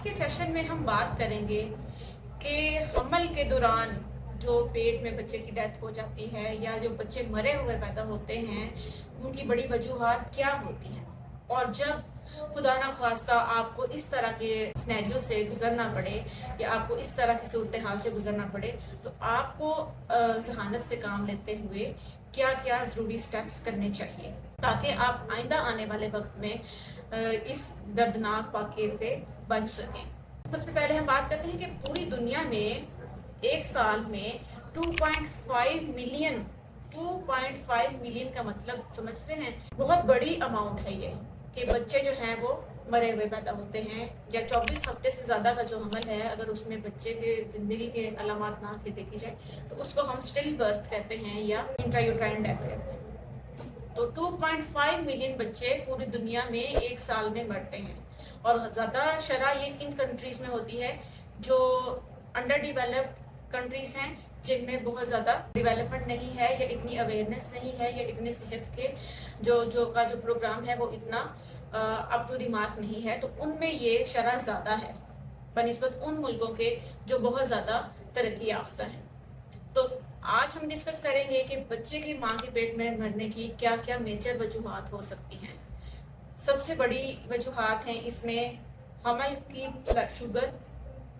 के सेशन में हम बात करेंगे कि हमल के दौरान जो पेट में बच्चे की डेथ हो जाती है या जो बच्चे मरे हुए पैदा होते हैं, उनकी बड़ी वजूहात क्या होती हैं। और जब खुदा ना खास्ता आपको इस तरह के सिनेरियो से गुजरना पड़े या आपको इस तरह की सूरत हाल से गुजरना पड़े, तो आपको जहानत से काम लेते हुए क्या क्या ज़रूरी स्टेप्स करने चाहिए ताकि आप आइंदा आने वाले वक्त में इस दर्दनाक वाक़े से बच सकें। सबसे पहले हम बात करते हैं कि पूरी दुनिया में एक साल में 2.5 मिलियन का मतलब समझते हैं, बहुत बड़ी अमाउंट है ये कि बच्चे जो हैं वो मरे हुए पैदा होते हैं। या 24 हफ्ते से ज़्यादा का जो हमल है, अगर उसमें बच्चे के ज़िंदगी के अलामात ना के देखी जाए तो उसको हम स्टिल बर्थ कहते हैं या इंट्रायूट्राइन डेथ कहते हैं। तो 2.5 मिलियन बच्चे पूरी दुनिया में एक साल में मरते हैं। और ज़्यादा शरह ये इन कंट्रीज़ में होती है जो अंडर डेवलप्ड कंट्रीज़ हैं, जिनमें बहुत ज़्यादा डेवलपमेंट नहीं है या इतनी अवेयरनेस नहीं है या इतने सेहत के जो प्रोग्राम है वो इतना अप टू द मार्क नहीं है, तो उनमें ये शरह ज़्यादा है बनिस्बत उन मुल्कों के जो बहुत ज़्यादा तरक्की याफ्ता हैं। तो आज हम डिस्कस करेंगे कि बच्चे की माँ के पेट में मरने की क्या क्या मेजर वजूहात हो सकती हैं। सबसे बड़ी वजूहात हैं इसमें हमल की ब्लड शुगर।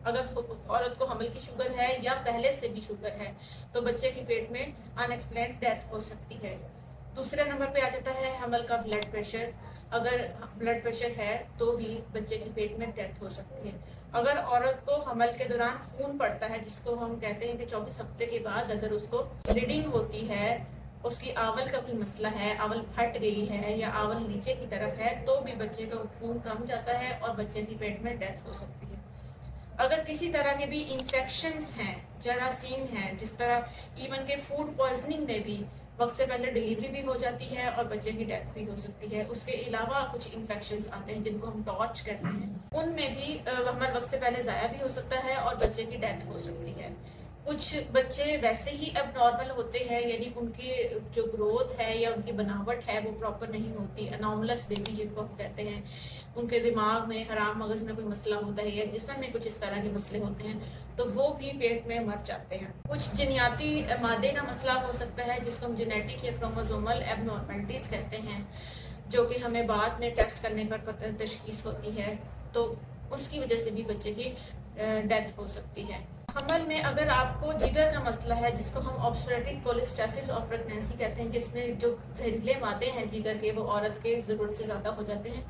अगर औरत को हमल की शुगर है या पहले से भी शुगर है तो बच्चे के पेट में अनएक्सप्लेन्ड डेथ हो सकती है। दूसरे नंबर पे आ जाता है हमल का ब्लड प्रेशर। अगर ब्लड प्रेशर है तो भी बच्चे के पेट में डेथ हो सकती है। अगर औरत को हमल के दौरान खून पड़ता है, जिसको हम कहते हैं कि 24 हफ्ते के बाद अगर उसको ब्लीडिंग होती है, उसकी आवल का कोई मसला है, आवल फट गई है या आवल नीचे की तरफ है, तो भी बच्चे का खून कम जाता है और बच्चे की पेट में डेथ हो सकती है। अगर किसी तरह के भी इन्फेक्शंस हैं, जरासीम हैं, जिस तरह इवन के फूड पॉइजनिंग में भी वक्त से पहले डिलीवरी भी हो जाती है और बच्चे की डेथ भी हो सकती है। उसके अलावा कुछ इन्फेक्शंस आते हैं जिनको हम टॉर्च कहते हैं, उनमें भी हमारे वक्त से पहले ज़ाया भी हो सकता है और बच्चे की डेथ हो सकती है। कुछ बच्चे वैसे ही अब नॉर्मल होते हैं, यानी उनकी जो ग्रोथ है या उनकी बनावट है वो प्रॉपर नहीं होती। अनॉमलस बेबी जिनको हम कहते हैं, उनके दिमाग में, हराम मगज में कोई मसला होता है या जिस्म में कुछ इस तरह के मसले होते हैं, तो वो भी पेट में मर जाते हैं। कुछ जिनियाती मादे का मसला हो सकता है जिसको हम जेनेटिक या क्रोमोसोमल एबनॉर्मलिटीज़ कहते हैं, जो कि हमें बाद में टेस्ट करने पर पता तशखीस होती है, तो उसकी वजह से भी बच्चे की डेथ हो सकती है। हमल में अगर आपको जिगर का मसला है, जिसको हम ऑब्स्टेट्रिक कोलेस्टेसिस ऑफ प्रेगनेंसी कहते हैं, जिसमें जो जहरीले मादे हैं जिगर के वो औरत के ज़रूरत से ज़्यादा हो जाते हैं,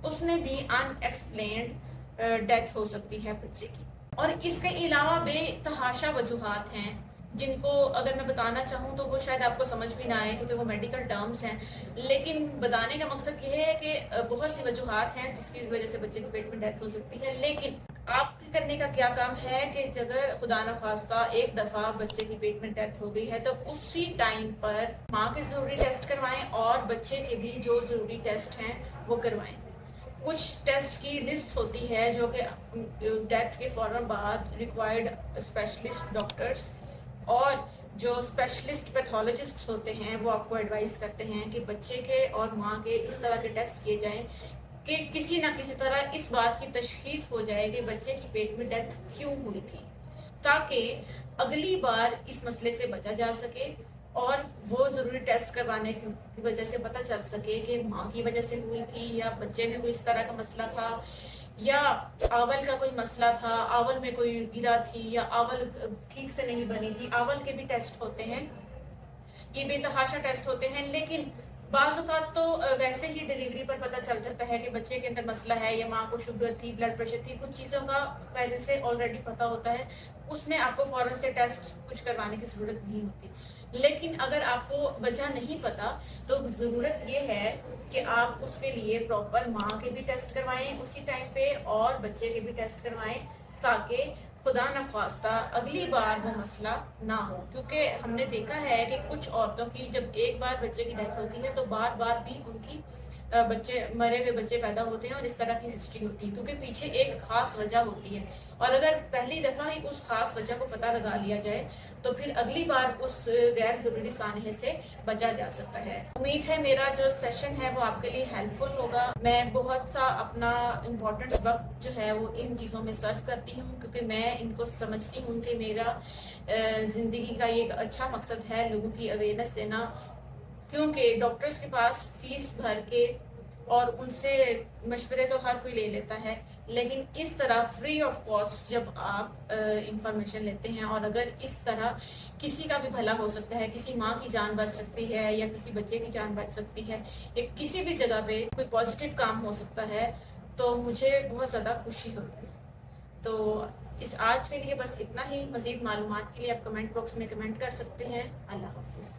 उसमें भी अनएक्सप्लेन्ड डेथ हो सकती है बच्चे की। और इसके अलावा बेतहाशा वजूहात हैं जिनको अगर मैं बताना चाहूँ तो वो शायद आपको समझ भी ना आए क्योंकि वो मेडिकल टर्म्स हैं, लेकिन बताने का मकसद ये है कि बहुत सी वजूहात हैं जिसकी वजह से बच्चे के पेट में डेथ हो सकती है। लेकिन आपके करने का क्या काम है कि अगर खुदा न खास्ता एक दफ़ा बच्चे की पेट में डेथ हो गई है तो उसी टाइम पर माँ के ज़रूरी टेस्ट करवाएं और बच्चे के भी जो ज़रूरी टेस्ट हैं वो करवाएं। कुछ टेस्ट की लिस्ट होती है जो कि डेथ के फौरन बाद रिक्वायर्ड स्पेशलिस्ट डॉक्टर्स और जो स्पेशलिस्ट पैथोलॉजिस्ट होते हैं वो आपको एडवाइस करते हैं कि बच्चे के और माँ के इस तरह के टेस्ट किए जाएं कि किसी ना किसी तरह इस बात की तशखीस हो जाए कि बच्चे की पेट में डेथ क्यों हुई थी, ताकि अगली बार इस मसले से बचा जा सके और वो ज़रूरी टेस्ट करवाने की वजह से पता चल सके कि माँ की वजह से हुई थी या बच्चे में कोई इस तरह का मसला था या आवल का कोई मसला था, आवल में कोई गिरा थी या आवल ठीक से नहीं बनी थी। आवल के भी टेस्ट होते हैं, ये बेतहाशा टेस्ट होते हैं, लेकिन बाज़ तो वैसे ही डिलीवरी पर पता चल जाता है कि बच्चे के अंदर मसला है या माँ को शुगर थी, ब्लड प्रेशर थी, कुछ चीज़ों का पहले से ऑलरेडी पता होता है, उसमें आपको फौरन से टेस्ट कुछ करवाने की ज़रूरत नहीं होती। लेकिन अगर आपको वजह नहीं पता तो ज़रूरत ये है कि आप उसके लिए प्रॉपर माँ के भी टेस्ट करवाएं उसी टाइम पे और बच्चे के भी टेस्ट करवाएं, ताकि खुदा न ख्वास्ता अगली बार वो मसला ना हो। क्योंकि हमने देखा है कि कुछ औरतों की जब एक बार बच्चे की डेथ होती है तो बार बार भी उनकी बच्चे मरे हुए बच्चे पैदा होते हैं और इस तरह की हिस्ट्री होती है, क्योंकि पीछे एक खास वजह होती है। और अगर पहली दफ़ा ही उस खास वजह को पता लगा लिया जाए तो फिर अगली बार उस गैर ज़रूरी सानहे से बचा जा सकता है। उम्मीद है मेरा जो सेशन है वो आपके लिए हेल्पफुल होगा। मैं बहुत सा अपना इम्पोर्टेंट वक्त जो है वो इन चीज़ों में सर्व करती हूँ, क्योंकि मैं इनको समझती हूँ कि मेरा ज़िंदगी का ये एक अच्छा मकसद है लोगों की अवेयरनेस देना। क्योंकि डॉक्टर्स के पास फीस भर के और उनसे मशवरे तो हर कोई ले लेता है, लेकिन इस तरह फ्री ऑफ कॉस्ट जब आप इंफॉर्मेशन लेते हैं और अगर इस तरह किसी का भी भला हो सकता है, किसी माँ की जान बच सकती है या किसी बच्चे की जान बच सकती है या किसी भी जगह पे कोई पॉजिटिव काम हो सकता है, तो मुझे बहुत ज़्यादा खुशी होती है। तो इस आज के लिए बस इतना ही। मज़ीद मालूमात के लिए आप कमेंट बॉक्स में कमेंट कर सकते हैं। अल्लाह हाफिज़।